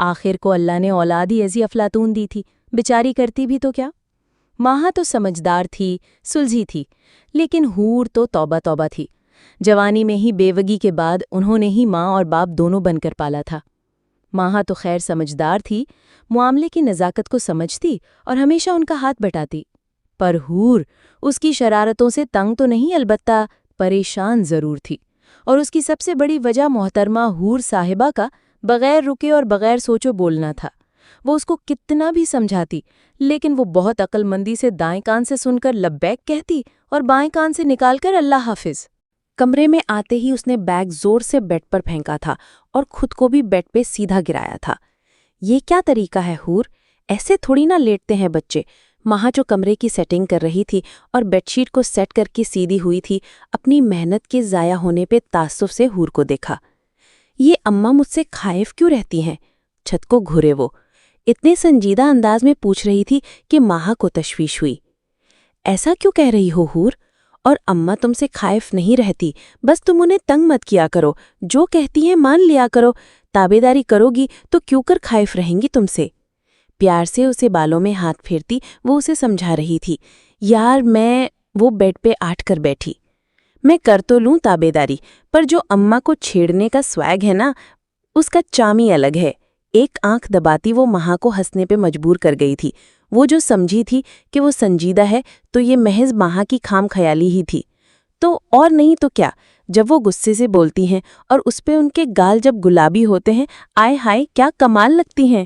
آخر کو اللہ نے اولاد ہی ایسی افلاطون دی تھی، بیچاری کرتی بھی تو کیا۔ ماہا تو سمجھدار تھی، سلجھی تھی، لیکن حور تو توبہ توبہ تھی۔ جوانی میں ہی بیوگی کے بعد انہوں نے ہی ماں اور باپ دونوں بن کر پالا تھا۔ ماہا تو خیر سمجھدار تھی، معاملے کی نزاکت کو سمجھتی اور ہمیشہ ان کا ہاتھ بٹاتی، پر حور اس کی شرارتوں سے تنگ تو نہیں، البتہ پریشان ضرور تھی، اور اس کی سب سے بڑی وجہ محترمہ حور صاحبہ کا بغیر رکے اور بغیر سوچو بولنا تھا۔ وہ اس کو کتنا بھی سمجھاتی، لیکن وہ بہت عقل مندی سے دائیں کان سے سن کر لبیک کہتی اور بائیں کان سے نکال کر اللہ حافظ۔ کمرے میں آتے ہی اس نے بیگ زور سے بیڈ پر پھینکا تھا اور خود کو بھی بیڈ پہ سیدھا گرایا تھا۔ یہ کیا طریقہ ہے حور، ایسے تھوڑی نہ لیٹتے ہیں بچے۔ ماہا جو کمرے کی سیٹنگ کر رہی تھی اور بیڈ شیٹ کو سیٹ کر کے سیدھی ہوئی تھی، اپنی محنت کے ضائع ہونے پہ تعصب سے حور کو دیکھا۔ یہ اماں مجھ سے خائف کیوں رہتی ہیں؟ چھت کو گھورے وہ اتنے سنجیدہ انداز میں پوچھ رہی تھی کہ ماہا کو تشویش ہوئی۔ ایسا کیوں کہہ رہی ہو حور؟ اور اماں تم سے خائف نہیں رہتی، بس تم انہیں تنگ مت کیا کرو، جو کہتی ہیں مان لیا کرو، تابیداری کرو گی تو کیوں کر خائف رہیں گی تم سے؟ پیار سے اسے بالوں میں ہاتھ پھیرتی وہ اسے سمجھا رہی تھی۔ یار وہ بیڈ پہ آٹھ کر بیٹھی۔ میں کر تو لوں تابیداری، پر جو اماں کو چھیڑنے کا سویگ ہے نا، اس کا چامی الگ ہے۔ ایک آنکھ دباتی وہ ماہا کو ہنسنے پہ مجبور کر گئی تھی۔ وہ جو سمجھی تھی کہ وہ سنجیدہ ہے تو یہ محض ماہا کی خام خیالی ہی تھی، تو اور نہیں تو کیا۔ جب وہ غصے سے بولتی ہیں اور اس پہ ان کے گال جب گلابی ہوتے ہیں، آئے ہائے کیا کمال لگتی ہیں۔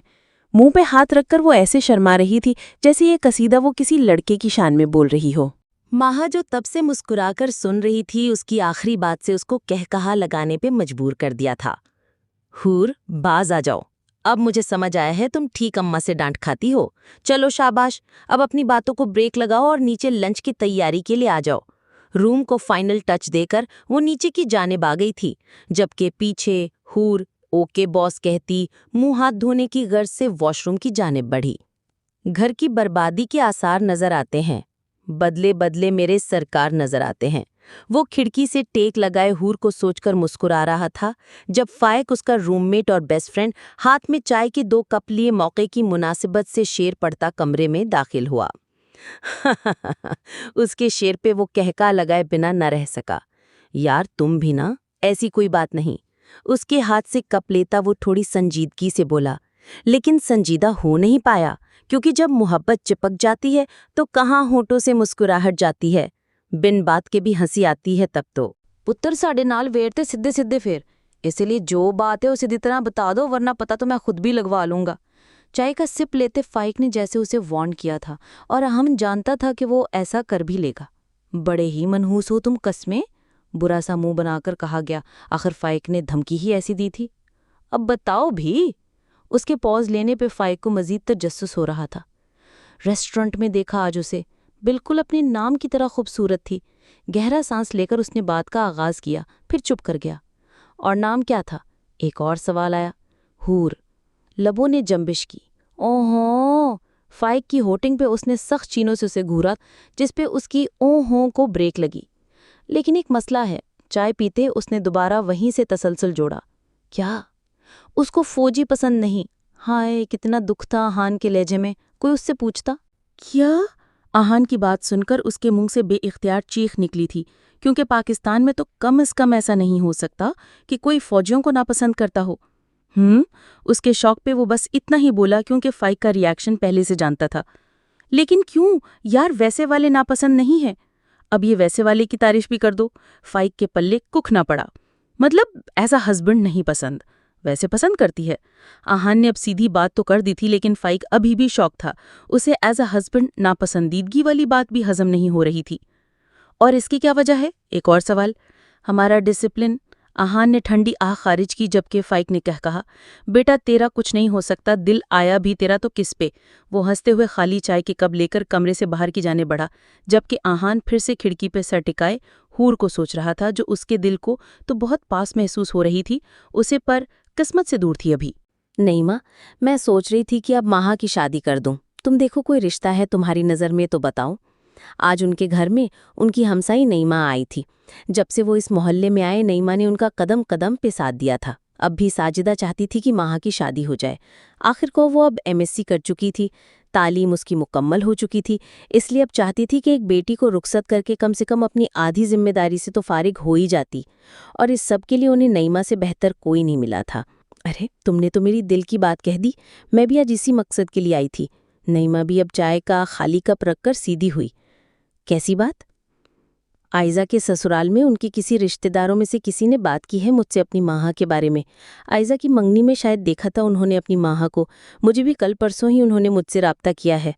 منہ پہ ہاتھ رکھ کر وہ ایسے شرما رہی تھی جیسے یہ قصیدہ وہ کسی لڑکے کی شان میں بول رہی ہو۔ ماہا جو تب سے مسکرا کر سن رہی تھی، اس کی آخری بات سے اس کو کہا لگانے پہ مجبور کر دیا تھا۔ حور باز آ جاؤ، اب مجھے سمجھ آیا ہے تم ٹھیک اماں سے ڈانٹ کھاتی ہو۔ چلو شاباش، اب اپنی باتوں کو بریک لگاؤ اور نیچے لنچ کی تیاری کے لیے آ جاؤ۔ روم کو فائنل ٹچ دے کر وہ نیچے کی جانب آ گئی تھی، جبکہ پیچھے حور اوکے باس کہتی منہ ہاتھ دھونے کی غرض سے واش روم کی جانب بڑھی۔ گھر کی بربادی کے آثار نظر آتے ہیں، بدلے بدلے میرے سرکار نظر آتے ہیں۔ وہ کھڑکی سے ٹیک لگائے حور کو سوچ کر مسکرا رہا تھا جب فائق اس کا روم میٹ اور بیسٹ فرینڈ ہاتھ میں چائے کے 2 کپ لیے موقع کی مناسبت سے شیر پڑتا کمرے میں داخل ہوا۔ اس کے شیر پہ وہ کہکا لگائے بنا نہ رہ سکا۔ یار تم بھی نا، ایسی کوئی بات نہیں۔ اس کے ہاتھ سے کپ لیتا وہ تھوڑی سنجیدگی سے بولا، لیکن سنجیدہ ہو نہیں پایا، کیونکہ جب محبت چپک جاتی ہے تو کہاں ہونٹوں سے مسکراہٹ جاتی ہے، بن بات کے بھی ہنسی آتی ہے۔ تب تو پتر ساڈے نال ویرتے سدھے سدھے پھر، اس لیے جو بات ہے اسے سیدھی طرح بتا دو، ورنہ پتہ تو میں خود بھی لگوا لوں گا۔ چائے کا سپ لیتے فائق نے جیسے اسے وارن کیا تھا، اور ہم جانتا تھا کہ وہ ایسا کر بھی لے گا۔ بڑے ہی منحوس ہو تم قسمیں، برا سا منہ بنا کر کہا گیا، آخر فائق نے دھمکی ہی ایسی دی تھی۔ اب بتاؤ بھی۔ اس کے پوز لینے پہ فائق کو مزید تجسس ہو رہا تھا۔ ریسٹورنٹ میں دیکھا آج اسے، بالکل اپنے نام کی طرح خوبصورت تھی۔ گہرا سانس لے کر اس نے بات کا آغاز کیا، پھر چپ کر گیا۔ اور نام کیا تھا؟ ایک اور سوال آیا۔ حور۔ لبوں نے جنبش کی۔ اوہو! فائق کی ہوٹنگ پہ اس نے سخت چینوں سے اسے گھورا، جس پہ اس کی اوہو کو بریک لگی۔ لیکن ایک مسئلہ ہے۔ چائے پیتے اس نے دوبارہ وہیں سے تسلسل جوڑا۔ کیا؟ اس کو فوجی پسند نہیں۔ ہائے کتنا دکھ تھا آہان کے لہجے میں، کوئی اس سے پوچھتا۔ کیا؟ آہان کی بات سن کر اس کے منہ سے بے اختیار چیخ نکلی تھی، کیونکہ پاکستان میں تو کم از کم ایسا نہیں ہو سکتا کہ کوئی فوجیوں کو ناپسند کرتا ہو۔ اس کے شوق پہ وہ بس اتنا ہی بولا کیونکہ فائق کا ریاکشن پہلے سے جانتا تھا۔ لیکن کیوں یار، ویسے والے ناپسند نہیں ہیں۔ اب یہ ویسے والے کی تعریف بھی کر دو۔ فائق کے پلے ککھ نہ پڑا۔ مطلب ایسا ہسبینڈ نہیں پسند، ویسے پسند کرتی ہے۔ آہان نے اب سیدھی بات تو کر دی تھی، لیکن فائق ابھی بھی شوق تھا۔ اسے ایز اے ہسبینڈ ناپسندیدگی والی بات بھی ہضم نہیں ہو رہی تھی۔ اور اس کی کیا وجہ ہے؟ ایک اور سوال۔ ہمارا ڈسپلن۔ آہان نے ٹھنڈی آہ خارج کی، جبکہ فائق نے کہا، بیٹا تیرا کچھ نہیں ہو سکتا، دل آیا بھی تیرا تو کس پہ۔ وہ ہنستے ہوئے خالی چائے کے کپ لے کر کمرے سے باہر کی جانے بڑھا، جبکہ آہان پھر سے کھڑکی پہ سر ٹکائے حور کو سوچ رہا تھا، جو اس کے دل کو تو بہت پاس محسوس ہو رہی تھی، اسے پر قسمت سے دور تھی ابھی۔ نہیں ماں، میں سوچ رہی تھی کہ اب ماہا کی شادی کر دوں۔ تم دیکھو کوئی رشتہ ہے تمہاری نظر میں تو بتاؤ۔ آج ان کے گھر میں ان کی ہمسائی نعیمہ آئی تھی۔ جب سے وہ اس محلے میں آئے، نعیمہ نے ان کا قدم قدم پہ ساتھ دیا تھا۔ اب بھی ساجدہ چاہتی تھی کہ ماہا کی شادی ہو جائے۔ آخر کو وہ اب MSc کر چکی تھی، تعلیم اس کی مکمل ہو چکی تھی، اس لیے اب چاہتی تھی کہ ایک بیٹی کو رخصت کر کے کم سے کم اپنی آدھی ذمہ داری سے تو فارغ ہو ہی جاتی، اور اس سب کے لیے انہیں نعیمہ سے بہتر کوئی نہیں ملا تھا۔ ارے تم نے تو میری دل کی بات کہہ دی، میں بھی آج اسی مقصد کے لیے آئی تھی۔ نعیمہ بھی اب چائے کا خالی کپ رکھ کر سیدھی ہوئی۔ کیسی بات؟ آئزہ کے سسرال میں ان کی کسی رشتہ داروں میں سے کسی نے بات کی ہے مجھ سے اپنی ماہا کے بارے میں۔ آئزہ کی منگنی میں شاید دیکھا تھا انہوں نے اپنی ماہا کو، مجھے بھی کل پرسوں ہی انہوں نے مجھ سے رابطہ کیا ہے۔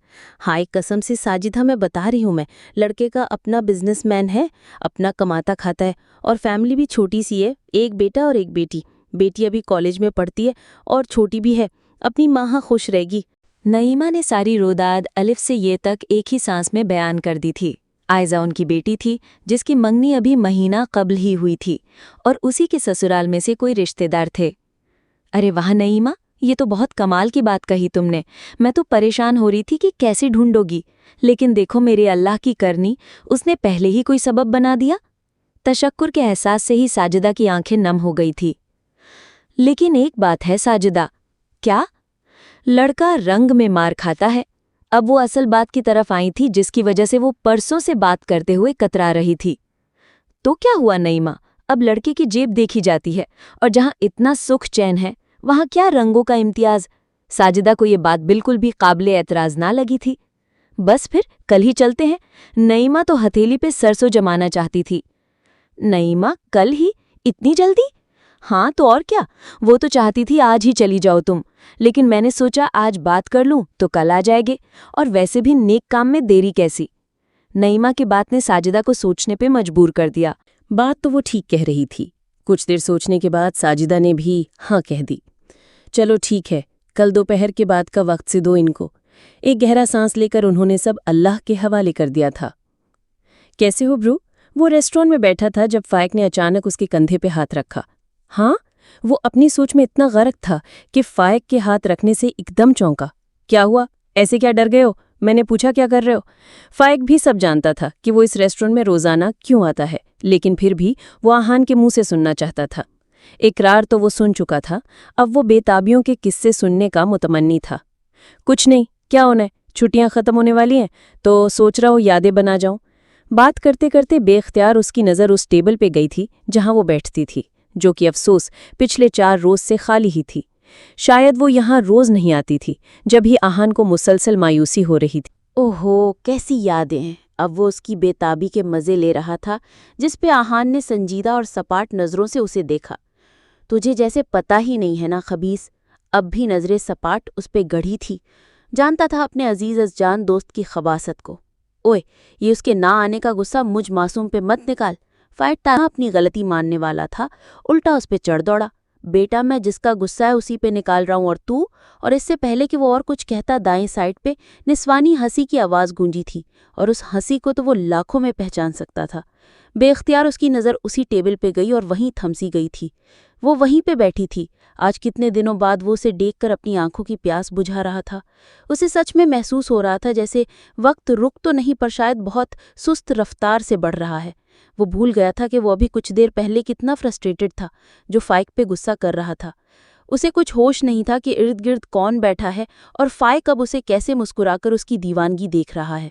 ہائے قسم سے ساجدہ، میں بتا رہی ہوں، میں لڑکے کا اپنا بزنس مین ہے، اپنا کماتا کھاتا ہے، اور فیملی بھی چھوٹی سی ہے، ایک بیٹا اور ایک بیٹی۔ بیٹی ابھی کالج میں پڑھتی ہے اور چھوٹی بھی ہے، اپنی ماہا خوش رہے گی۔ نعیمہ نے ساری روداد الف سے یہ تک ایک ہی سانس میں بیان کر دی تھی۔ آئزہ ان کی بیٹی تھی جس کی منگنی ابھی مہینہ قبل ہی ہوئی تھی، اور اسی کے سسرال میں سے کوئی رشتہ دار تھے۔ ارے واہ نعیمہ، یہ تو بہت کمال کی بات کہی تم نے۔ میں تو پریشان ہو رہی تھی کہ کیسے ڈھونڈو گی، لیکن دیکھو میرے اللہ کی کرنی، اس نے پہلے ہی کوئی سبب بنا دیا۔ تشکر کے احساس سے ہی ساجدہ کی آنکھیں نم ہو گئی تھی۔ لیکن ایک بات ہے ساجدہ۔ کیا؟ لڑکا رنگ میں مار کھاتا ہے۔ اب وہ اصل بات کی طرف آئی تھی جس کی وجہ سے وہ پرسوں سے بات کرتے ہوئے کترا رہی تھی۔ تو کیا ہوا نعیمہ؟ اب لڑکے کی جیب دیکھی جاتی ہے، اور جہاں اتنا سکھ چین ہے وہاں کیا رنگوں کا امتیاز؟ ساجدہ کو یہ بات بالکل بھی قابل اعتراض نہ لگی تھی۔ بس پھر کل ہی چلتے ہیں۔ نعیمہ تو ہتھیلی پہ سرسوں جمانا چاہتی تھی۔ نعیمہ کل ہی؟ اتنی جلدی؟ ہاں تو اور کیا، وہ تو چاہتی تھی آج ہی چلی جاؤ تم، لیکن میں نے سوچا آج بات کر لوں تو کل آ جائے گے، اور ویسے بھی نیک کام میں دیری کیسی؟ نعیمہ کی بات نے ساجدہ کو سوچنے پہ مجبور کر دیا۔ بات تو وہ ٹھیک کہہ رہی تھی۔ کچھ دیر سوچنے کے بعد ساجدہ نے بھی ہاں کہہ دی۔ چلو ٹھیک ہے، کل دوپہر کے بعد کا وقت سے دو ان کو۔ ایک گہرا سانس لے کر انہوں نے سب اللہ کے حوالے کر دیا تھا۔ کیسے ہو برو؟ وہ ریسٹورینٹ میں بیٹھا تھا جب فائق نے اچانک اس کے کندھے پہ ہاتھ رکھا۔ ہاں؟ وہ اپنی سوچ میں اتنا غرق تھا کہ فائق کے ہاتھ رکھنے سے ایک دم چونکا۔ کیا ہوا؟ ایسے کیا ڈر گئے ہو؟ میں نے پوچھا کیا کر رہے ہو؟ فائق بھی سب جانتا تھا کہ وہ اس ریسٹورینٹ میں روزانہ کیوں آتا ہے، لیکن پھر بھی وہ آہان کے منہ سے سننا چاہتا تھا۔ اقرار تو وہ سن چکا تھا، اب وہ بے تابیوں کے قصے سننے کا متمنی تھا۔ کچھ نہیں، کیا ہونا ہے، چھٹیاں ختم ہونے والی ہیں تو سوچ رہا ہوں یادیں بنا جاؤں۔ بات کرتے کرتے بے اختیار اس کی نظر اس ٹیبل پہ گئی تھی جہاں وہ بیٹھتی تھی، جو کہ افسوس پچھلے 4 روز سے خالی ہی تھی۔ شاید وہ یہاں روز نہیں آتی تھی جب ہی آہان کو مسلسل مایوسی ہو رہی تھی۔ اوہو کیسی یادیں ہیں۔ اب وہ اس کی بے تابی کے مزے لے رہا تھا جس پہ آہان نے سنجیدہ اور سپاٹ نظروں سے اسے دیکھا۔ تجھے جیسے پتہ ہی نہیں ہے نا خبیث، اب بھی نظریں سپاٹ اس پہ گڑھی تھی۔ جانتا تھا اپنے عزیز از جان دوست کی خباثت کو۔ اوئے یہ اس کے نہ آنے کا غصہ مجھ معصوم پہ مت نکال۔ فائٹ تانا اپنی غلطی ماننے والا تھا، الٹا اس پہ چڑھ دوڑا۔ بیٹا میں جس کا غصہ ہے اسی پہ نکال رہا ہوں، اور اس سے پہلے کہ وہ اور کچھ کہتا دائیں سائڈ پہ نسوانی ہنسی کی آواز گونجی تھی، اور اس ہنسی کو تو وہ لاکھوں میں پہچان سکتا تھا۔ بے اختیار اس کی نظر اسی ٹیبل پہ گئی اور وہیں تھمسی گئی تھی۔ وہ وہیں پہ بیٹھی تھی۔ آج کتنے دنوں بعد وہ اسے دیکھ کر اپنی آنکھوں کی پیاس بجھا رہا تھا۔ اسے سچ میں محسوس ہو رہا تھا جیسے وقت رک تو نہیں پر شاید بہت سست رفتار سے بڑھ رہا ہے۔ وہ بھول گیا تھا کہ وہ ابھی کچھ دیر پہلے کتنا فرسٹریٹڈ تھا، جو فائق پہ غصہ کر رہا تھا۔ اسے کچھ ہوش نہیں تھا کہ ارد گرد کون بیٹھا ہے اور فائق اب اسے کیسے مسکرا کر اس کی دیوانگی دیکھ رہا ہے۔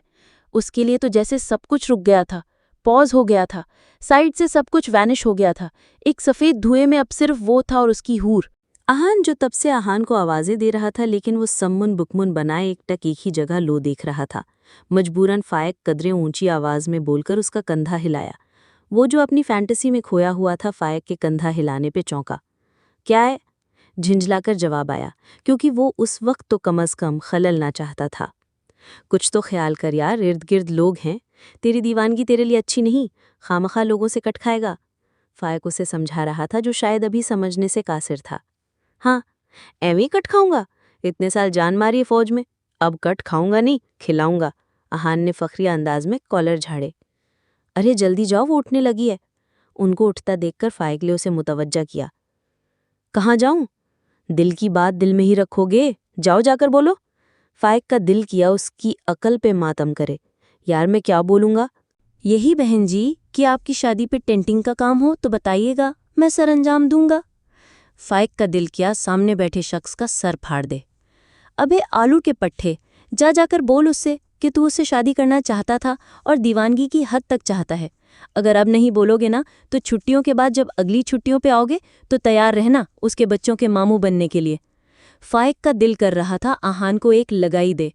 اس کے لیے تو جیسے سب کچھ رک گیا تھا، پوز ہو گیا تھا، سائڈ سے سب کچھ وینش ہو گیا تھا۔ ایک سفید دھوئے میں اب صرف وہ تھا اور اس کی حور۔ آہان جو تب سے آہان کو آوازیں دے رہا تھا، لیکن وہ سمن بکمن بنائے ایک ٹک ایک ہی جگہ لو دیکھ رہا تھا۔ مجبوراً فائق قدرے اونچی آواز میں بول کر اس کا کندھا ہلایا۔ وہ جو اپنی فینٹیسی میں کھویا ہوا تھا فائق کے کندھا ہلانے پہ چونکا۔ کیا ہے؟ جھنجھلا کر جواب آیا، کیونکہ وہ اس وقت تو کم از کم خلل نہ چاہتا تھا۔ کچھ تو خیال کر یار، ارد گرد لوگ ہیں، تیری دیوانگی تیرے لیے اچھی نہیں، خامخواہ لوگوں سے کٹ کھائے گا۔ فائق اسے سمجھا رہا تھا جو شاید ابھی سمجھنے سے قاصر تھا۔ ہاں ایویں کٹ کھاؤں گا؟ اتنے سال جان ماری فوج میں، اب کٹ کھاؤں گا نہیں کھلاؤں گا۔ آہان نے فخریہ انداز میں کالر جھاڑے۔ ارے جلدی جاؤ، وہ اٹھنے لگی ہے۔ ان کو اٹھتا دیکھ کر فائق نے اسے متوجہ کیا۔ کہاں جاؤں؟ دل کی بات دل میں ہی رکھو گے، جاؤ جا کر بولو۔ فائق کا دل کیا اس کی عقل پہ ماتم کرے۔ یار میں کیا بولوں گا؟ یہی بہن جی کہ آپ کی شادی پہ ٹینٹنگ کا کام ہو تو بتائیے گا، میں سر انجام دوں گا۔ فائق کا دل کیا سامنے بیٹھے شخص کا سر پھاڑ دے۔ ابے آلو کے پٹھے، جا کر بول اس سے کہ تو اس سے شادی کرنا چاہتا تھا اور دیوانگی کی حد تک چاہتا ہے۔ اگر اب نہیں بولو گے نا تو چھٹیوں کے بعد جب اگلی چھٹیوں پہ آؤ گے تو تیار رہنا اس کے بچوں کے ماموں بننے کے لیے۔ فائق کا دل کر رہا تھا آہان کو ایک لگائی دے،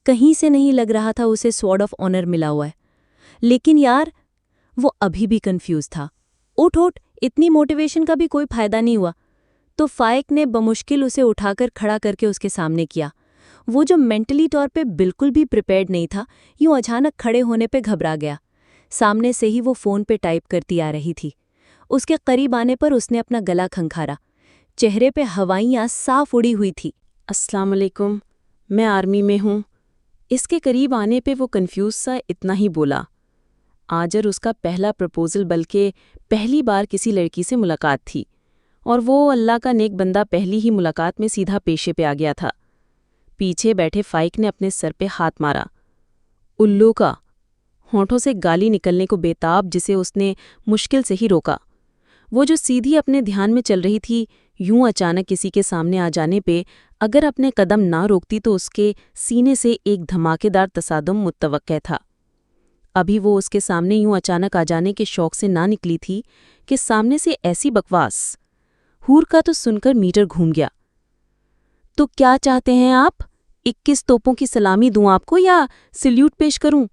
کہیں سے نہیں لگ رہا تھا اسے سوارڈ آف آنر ملا ہوا ہے، لیکن یار وہ ابھی بھی کنفیوز تھا۔ اٹھ اتنی موٹیویشن کا بھی کوئی فائدہ نہیں ہوا۔ تو فائق نے بمشکل اسے اٹھا کر کھڑا کر کے اس کے سامنے کیا۔ وہ جو مینٹلی طور پہ بالکل بھی پریپیئرڈ نہیں تھا، یوں اچانک کھڑے ہونے پہ گھبرا گیا۔ سامنے سے ہی وہ فون پہ ٹائپ کرتی آ رہی تھی۔ اس کے قریب آنے پر اس نے اپنا گلا کھنکھارا، چہرے پہ ہوائیاں صاف اڑی ہوئی تھی۔ السلام علیکم، میں آرمی میں ہوں۔ اس کے قریب آنے پہ وہ کنفیوز سا اتنا ہی بولا۔ آجر اس کا پہلا پرپوزل بلکہ پہلی بار کسی لڑکی سے ملاقات تھی، اور وہ اللہ کا نیک بندہ پہلی ہی ملاقات میں سیدھا پیشے پہ آ گیا تھا۔ پیچھے بیٹھے فائق نے اپنے سر پہ ہاتھ مارا۔ الو کا، ہونٹوں سے گالی نکلنے کو بےتاب جسے اس نے مشکل سے ہی روکا۔ وہ جو سیدھی اپنے دھیان میں چل رہی تھی، یوں اچانک کسی کے سامنے آ جانے پہ اگر اپنے قدم نہ روکتی تو اس کے سینے سے ایک دھماکے دار تصادم متوقع تھا۔ ابھی وہ اس کے سامنے یوں اچانک آ جانے کے شوق سے نہ نکلی تھی کہ سامنے سے ایسی بکواس حور کا تو سن کر میٹر گھوم گیا۔ تو کیا چاہتے ہیں آپ؟ 21 توپوں کی سلامی دوں آپ کو یا سلیوٹ پیش کروں؟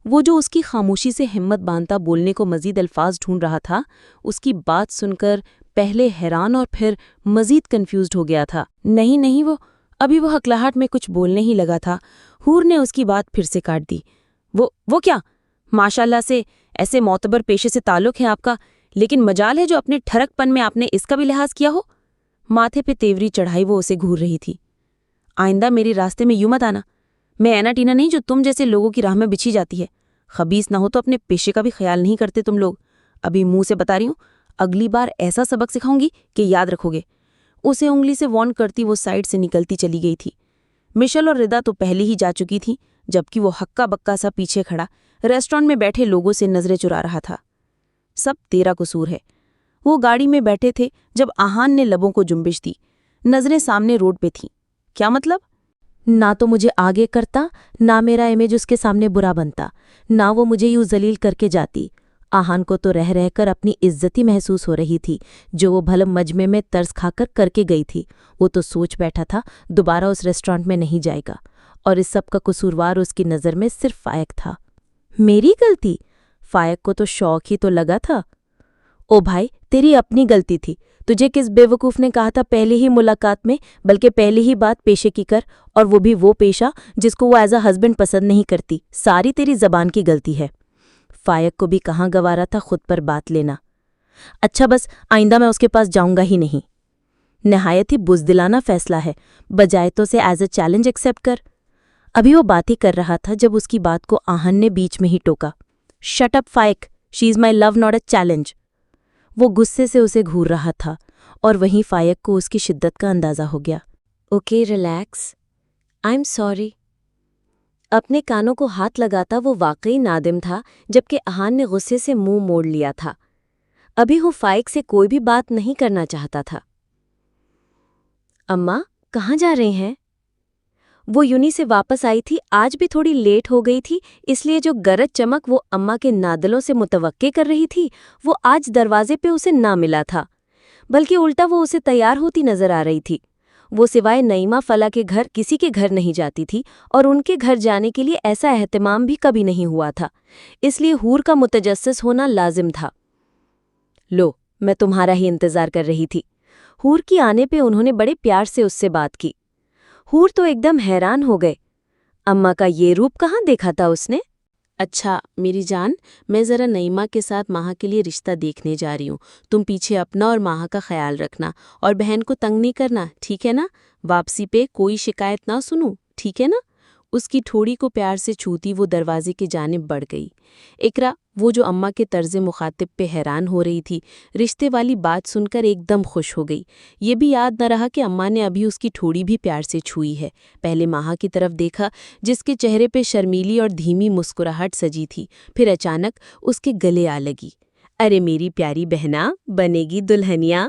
وہ جو اس کی خاموشی سے ہمت باندھتا بولنے کو مزید الفاظ ڈھونڈ رہا تھا، اس کی بات سن کر پہلے حیران اور پھر مزید کنفیوزڈ ہو گیا تھا۔ نہیں وہ ابھی وہ ہکلاہٹ میں کچھ بولنے ہی لگا تھا، حور نے اس کی بات پھر سے کاٹ دی۔ وہ کیا؟ ماشاءاللہ سے ایسے معتبر پیشے سے تعلق ہے آپ کا، لیکن مجال ہے جو اپنے ٹھرک پن میں آپ نے اس کا بھی لحاظ کیا ہو۔ ماتھے پہ تیوری چڑھائی وہ اسے گھور رہی تھی۔ آئندہ میری راستے میں یوں مت آنا، میں اینا ٹینا نہیں جو تم جیسے لوگوں کی راہ میں بچھی جاتی ہے۔ خبیث نہ ہو تو اپنے پیشے کا بھی خیال نہیں کرتے تم لوگ۔ ابھی منہ سے بتا رہی ہوں، اگلی بار ایسا سبق سکھاؤں گی کہ یاد رکھو گے۔ اسے انگلی سے وارن کرتی وہ سائڈ سے نکلتی چلی گئی تھی۔ مشل اور ردا تو پہلے ہی جا چکی تھی، جبکہ وہ ہکا بکا سا پیچھے کھڑا ریسٹورانٹ میں بیٹھے لوگوں سے نظریں چرا رہا تھا۔ سب تیرا قصور ہے۔ وہ گاڑی میں بیٹھے تھے جب آہان نے لبوں کو جنبش دی، نظریں سامنے روڈ پہ تھیں۔ کیا مطلب؟ نہ تو مجھے آگے کرتا، نہ میرا امیج اس کے سامنے برا بنتا، نہ وہ مجھے یوں ذلیل کر کے جاتی۔ آہان کو تو رہ کر اپنی عزتی محسوس ہو رہی تھی جو وہ بھلم مجمع میں ترس کھا کر کے گئی تھی۔ وہ تو سوچ بیٹھا تھا دوبارہ اس ریسٹورانٹ میں نہیں جائے گا، اور اس سب کا قصوروار اس کی نظر میں صرف فائق تھا۔ میری غلطی؟ فائق کو تو شوق ہی تو لگا تھا۔ او بھائی، تیری اپنی غلطی تھی۔ تجھے کس بے وقوف نے کہا تھا پہلی ہی ملاقات میں، بلکہ پہلی ہی بات پیشے کی کر، اور وہ بھی وہ پیشہ جس کو وہ ایز اے ہسبینڈ پسند نہیں کرتی۔ ساری تیری زبان کی غلطی ہے۔ فائق کو بھی کہاں گوارا تھا خود پر بات لینا۔ اچھا بس آئندہ میں اس کے پاس جاؤں گا ہی نہیں۔ نہایت ہی بزدلانہ فیصلہ ہے، بجائے تو اسے ایز اے چیلنج ایکسیپٹ کر۔ ابھی وہ بات ہی کر رہا تھا جب اس کی بات کو آہن نے بیچ میں ہی ٹوکا۔ Shut up Faiq, she is my love not a challenge. وہ غصے سے اسے گھور رہا تھا، اور وہیں فائق کو اس کی شدت کا اندازہ ہو گیا۔ Okay relax, I am sorry. اپنے کانوں کو ہاتھ لگاتا وہ واقعی نادم تھا، جبکہ آہان نے غصے سے منہ موڑ لیا تھا۔ ابھی وہ فائق سے کوئی بھی بات نہیں کرنا چاہتا تھا۔ اماں کہاں جا رہے ہیں؟ وہ یونی سے واپس آئی تھی، آج بھی تھوڑی لیٹ ہو گئی تھی، اس لیے جو گرج چمک وہ اماں کے نادلوں سے متوقع کر رہی تھی وہ آج دروازے پہ اسے نہ ملا تھا، بلکہ الٹا وہ اسے تیار ہوتی نظر آ رہی تھی۔ وہ سوائے نعیمہ فلا کے گھر کسی کے گھر نہیں جاتی تھی، اور ان کے گھر جانے کے لیے ایسا اہتمام بھی کبھی نہیں ہوا تھا، اس لیے حور کا متجسس ہونا لازم تھا۔ لو، میں تمہارا ہی انتظار کر رہی تھی۔ حور کی آنے پہ انہوں نے بڑے پیار سے اس سے بات کی۔ حور تو ایک دم حیران ہو گئے۔ اماں کا یہ روپ کہاں دیکھا تھا اس نے؟ اچھا میری جان، میں ذرا نعیمہ کے ساتھ ماہا کے لیے رشتہ دیکھنے جا رہی ہوں، تم پیچھے اپنا اور ماہا کا خیال رکھنا، اور بہن کو تنگ نہیں کرنا، ٹھیک ہے نا؟ واپسی پہ کوئی شکایت نہ سنوں، ٹھیک ہے نا؟ اس کی ٹھوڑی کو پیار سے چھوتی وہ دروازے کی جانب بڑھ گئی۔ اقرا، وہ جو اماں کے طرز مخاطب پہ حیران ہو رہی تھی، رشتے والی بات سن کر ایک دم خوش ہو گئی۔ یہ بھی یاد نہ رہا کہ اماں نے ابھی اس کی ٹھوڑی بھی پیار سے چھوئی ہے۔ پہلے ماہا کی طرف دیکھا جس کے چہرے پہ شرمیلی اور دھیمی مسکراہٹ سجی تھی، پھر اچانک اس کے گلے آ لگی۔ ارے میری پیاری بہنا، بنے گی دلہنیا۔